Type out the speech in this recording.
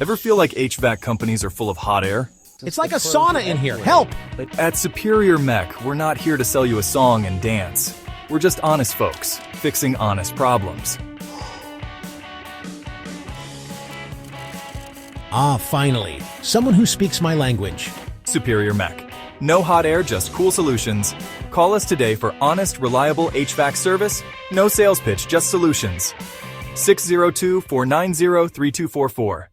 Ever feel like HVAC companies are full of hot air? It's like a sauna in here. Help! At Superior Mech, we're not here to sell you a song and dance. We're just honest folks, fixing honest problems. Ah, finally. Someone who speaks my language. Superior Mech. No hot air, just cool solutions. Call us today for honest, reliable HVAC service. No sales pitch, just solutions. 602-490-3244.